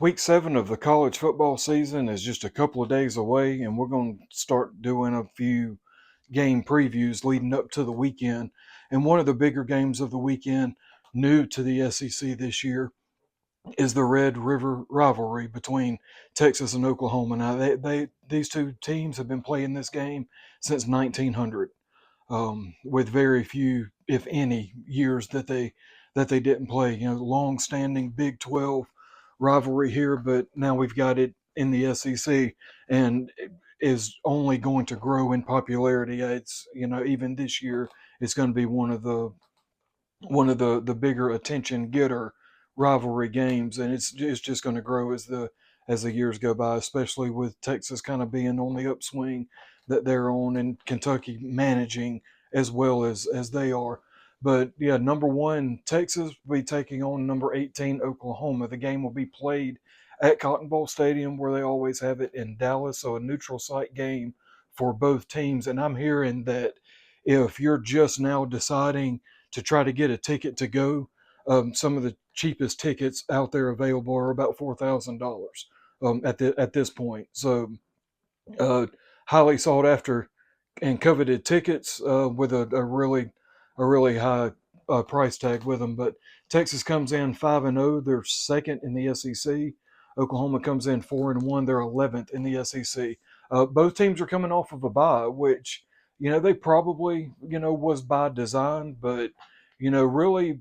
Week 7 of the college football season is just a couple of days away, and we're going to start doing a few game previews leading up to the weekend. And one of the bigger games of the weekend, new to the SEC this year, is the Red River rivalry between Texas and Oklahoma. Now, these two teams have been playing this game since 1900, with very few, if any, years that they didn't play. Long-standing Big 12 rivalry here, but now we've got it in the SEC, and it is only going to grow in popularity. It's even this year it's going to be one of the bigger attention getter rivalry games, and it's just going to grow as the years go by, especially with Texas kind of being on the upswing that they're on, and Kentucky managing as well as they are. But yeah, number one Texas will be taking on number 18 Oklahoma. The game will be played at Cotton Bowl Stadium, where they always have it in Dallas, so a neutral site game for both teams. And I'm hearing that if you're just now deciding to try to get a ticket to go. Some of the cheapest tickets out there available are about $4,000 at this point. So uh, highly sought after and coveted tickets with a really high price tag with them. But Texas comes in 5-0; they're second in the SEC. Oklahoma comes in 4-1; they're 11th in the SEC. Both teams are coming off of a bye, which they probably was by design, but really,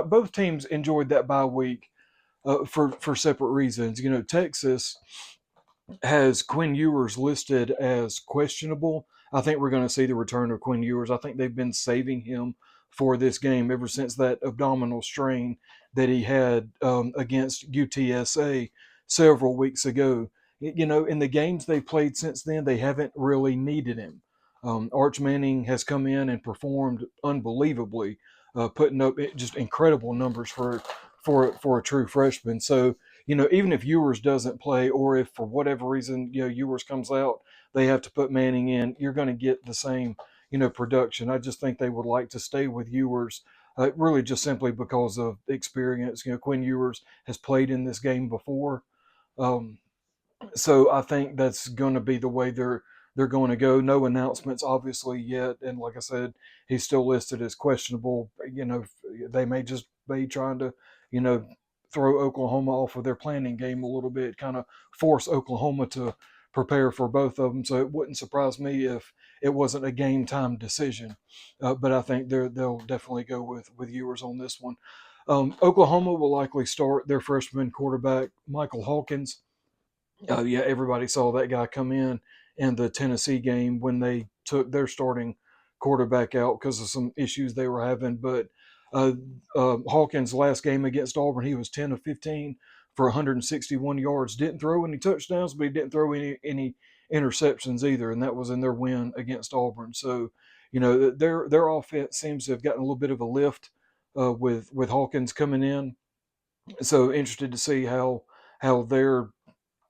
both teams enjoyed that bye week for separate reasons. Texas has Quinn Ewers listed as questionable. I think we're going to see the return of Quinn Ewers. I think they've been saving him for this game ever since that abdominal strain that he had against UTSA several weeks ago. In the games they've played since then, they haven't really needed him. Arch Manning has come in and performed unbelievably, putting up just incredible numbers for a true freshman. So even if Ewers doesn't play, or if for whatever reason, Ewers comes out, they have to put Manning in, you're going to get the same, production. I just think they would like to stay with Ewers, really just simply because of experience. Quinn Ewers has played in this game before. Um, so I think that's going to be the way they're going to go. No announcements, obviously, yet, and like I said, he's still listed as questionable. They may just be trying to, you know, throw Oklahoma off of their planning game a little bit, kind of force Oklahoma to prepare for both of them. So it wouldn't surprise me if it wasn't a game time decision. But I think they'll definitely go with Ewers on this one. Oklahoma will likely start their freshman quarterback Michael Hawkins. Yeah, everybody saw that guy come in the Tennessee game when they took their starting quarterback out because of some issues they were having. But uh, Hawkins' last game against Auburn, he was 10 of 15 for 161 yards. Didn't throw any touchdowns, but he didn't throw any interceptions either, and that was in their win against Auburn. So, their offense seems to have gotten a little bit of a lift with Hawkins coming in. So interested to see how their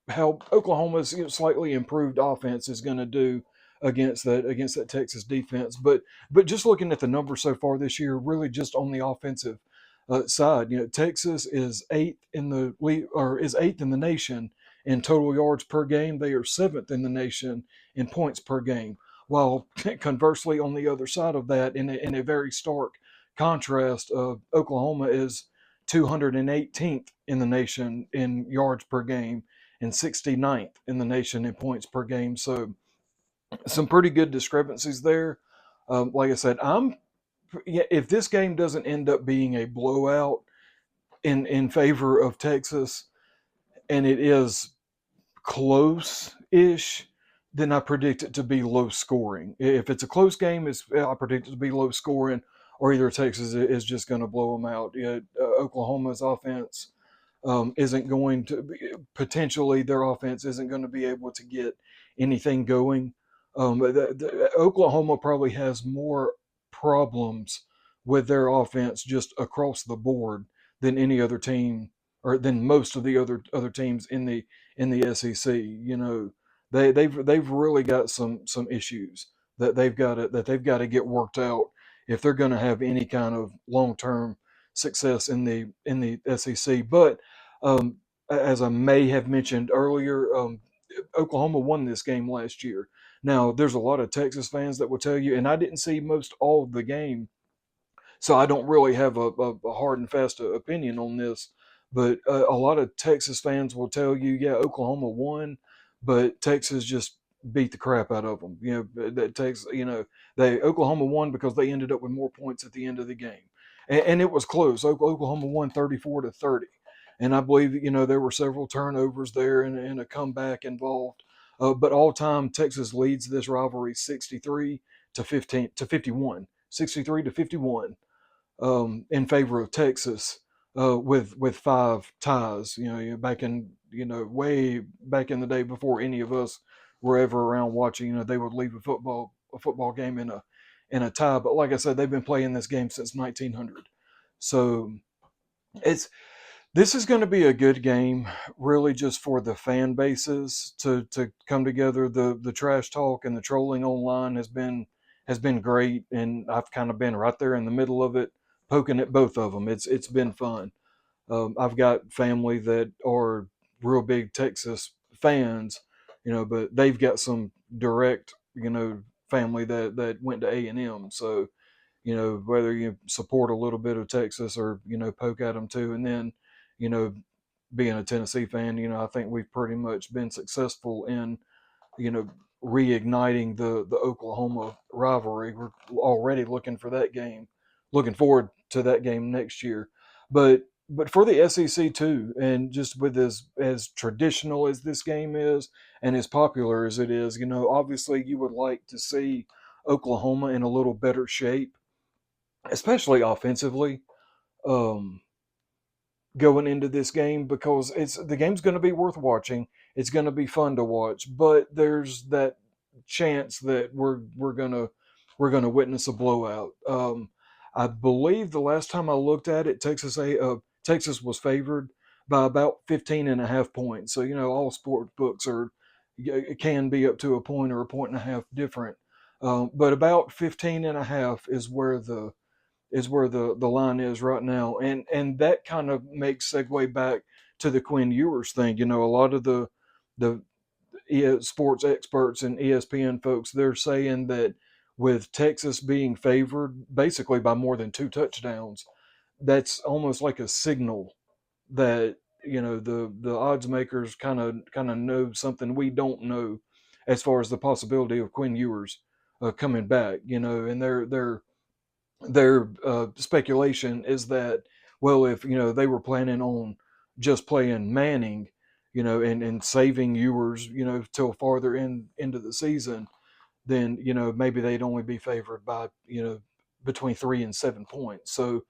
how Oklahoma's slightly improved offense is going to do against that Texas defense. But just looking at the numbers so far this year, really just on the offensive side, Texas is eighth in the nation in total yards per game. They are seventh in the nation in points per game. While conversely, on the other side of that, in a very stark contrast, Oklahoma is 218th in the nation in yards per game and 69th in the nation in points per game. So some pretty good discrepancies there. Like I said, if this game doesn't end up being a blowout in favor of Texas, and it is close-ish, then I predict it to be low scoring. If it's a close game, I predict it to be low scoring, or either Texas is just going to blow them out. Oklahoma's offense isn't going to potentially their offense isn't going to be able to get anything going. Oklahoma probably has more problems with their offense just across the board than any other team, or than most of the other teams in the SEC. They've really got some issues that they've got to get worked out if they're going to have any kind of long term success in the SEC. But as I may have mentioned earlier, Oklahoma won this game last year. Now, there's a lot of Texas fans that will tell you, and I didn't see most all of the game, so I don't really have a hard and fast opinion on this. But a lot of Texas fans will tell you, yeah, Oklahoma won, but Texas just beat the crap out of them. That Texas, they Oklahoma won because they ended up with more points at the end of the game, and it was close. Oklahoma won 34-30, and I believe there were several turnovers there and a comeback involved. But all time, Texas leads this rivalry 63 to 15 to 51, 63 to 51 in favor of Texas with five ties. Back in way back in the day before any of us were ever around watching. They would leave a football game in a tie. But like I said, they've been playing this game since 1900. So it's this is going to be a good game, really, just for the fan bases to come together. The trash talk and the trolling online has been great, and I've kind of been right there in the middle of it, poking at both of them. It's been fun. I've got family that are real big Texas fans, but they've got some direct, family that went to A&M. So whether you support a little bit of Texas or poke at them too, and then you know being a Tennessee fan, I think we've pretty much been successful in you know reigniting the Oklahoma rivalry. We're already looking forward to that game next year. But for the SEC too, and just with as traditional as this game is and as popular as it is, obviously you would like to see Oklahoma in a little better shape, especially offensively, um, going into this game, because the game's going to be worth watching. It's going to be fun to watch, but there's that chance that we're gonna witness a blowout. I believe the last time I looked at it, Texas was favored by about 15 and a half points. So all sport books are it can be up to a point or a point and a half different. But about 15 and a half is where the line is right now, and that kind of makes segue back to the Quinn Ewers thing. A lot of the sports experts and ESPN folks, they're saying that with Texas being favored basically by more than two touchdowns, that's almost like a signal that the odds makers kind of know something we don't know, as far as the possibility of Quinn Ewers coming back. And their speculation is that, well, if they were planning on just playing Manning, and saving Ewers, till farther into the season, then maybe they'd only be favored by between 3 and 7 points. So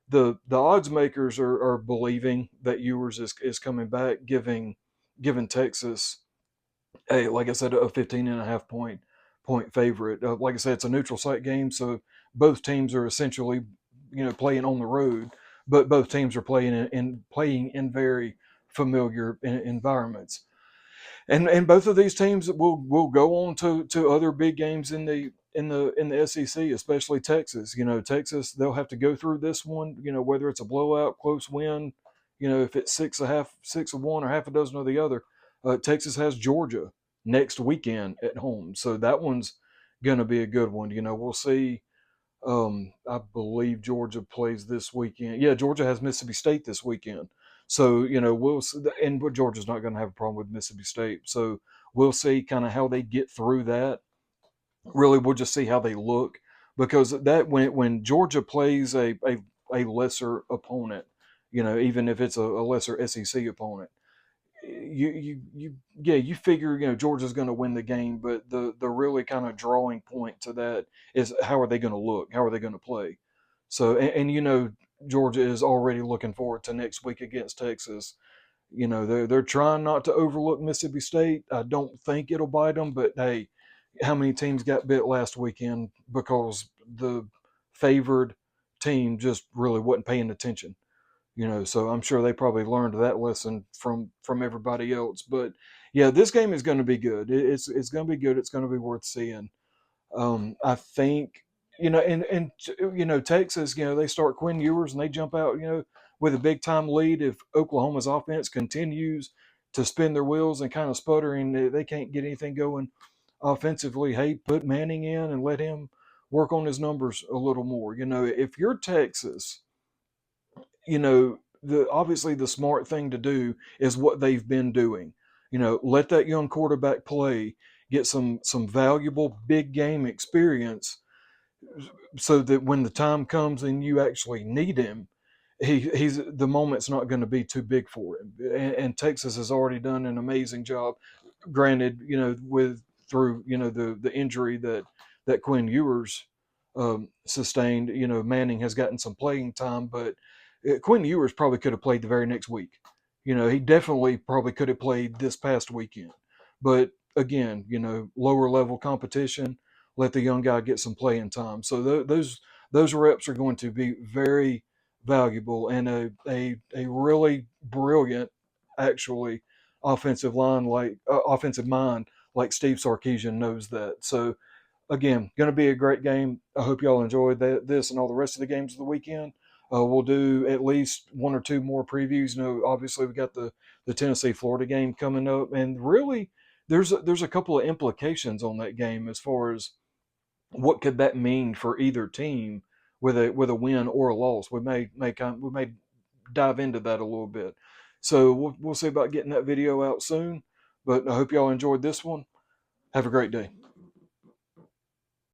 the odds makers are believing that Ewers is coming back, giving Texas like I said, a 15 and a half point favorite. Like I said, it's a neutral site game, so both teams are essentially, playing on the road, but both teams are playing in very familiar environments. And both of these teams will go on to other big games in the SEC, especially Texas. Texas, they'll have to go through this one. Whether it's a blowout, close win, if it's six of one, or half a dozen of the other. Texas has Georgia next weekend at home, so that one's going to be a good one. We'll see. I believe Georgia plays this weekend. Yeah, Georgia has Mississippi State this weekend. So we'll see, and Georgia's not going to have a problem with Mississippi State. So we'll see kind of how they get through that. Really, we'll just see how they look, because that when Georgia plays a lesser opponent, even if it's a lesser SEC opponent, you figure Georgia's going to win the game, but the really kind of drawing point to that is, how are they going to look? How are they going to play? So and Georgia is already looking forward to next week against Texas. They're trying not to overlook Mississippi State. I don't think it'll bite them, but hey, how many teams got bit last weekend because the favored team just really wasn't paying attention? So I'm sure they probably learned that lesson from everybody else. But yeah, this game is going to be good. It's going to be good. It's going to be worth seeing. I think, and Texas, they start Quinn Ewers and they jump out, with a big time lead, if Oklahoma's offense continues to spin their wheels and kind of sputtering, they can't get anything going offensively. Hey, put Manning in and let him work on his numbers a little more. If you're Texas, the obviously the smart thing to do is what they've been doing. Let that young quarterback play, get some valuable big game experience, so that when the time comes and you actually need him, he's the moment's not going to be too big for him. And Texas has already done an amazing job. Granted, with through the injury that Quinn Ewers sustained. Manning has gotten some playing time, but Quinn Ewers probably could have played the very next week. He definitely probably could have played this past weekend. But again, lower level competition, let the young guy get some playing time. So those reps are going to be very valuable, and a really brilliant, actually, offensive mind like Steve Sarkisian knows that. So again, going to be a great game. I hope y'all enjoyed this and all the rest of the games of the weekend. We'll do at least one or two more previews. Obviously we got the Tennessee Florida game coming up, and really there's a couple of implications on that game as far as what could that mean for either team with a win or a loss. We may dive into that a little bit. So we'll see about getting that video out soon. But I hope y'all enjoyed this one. Have a great day.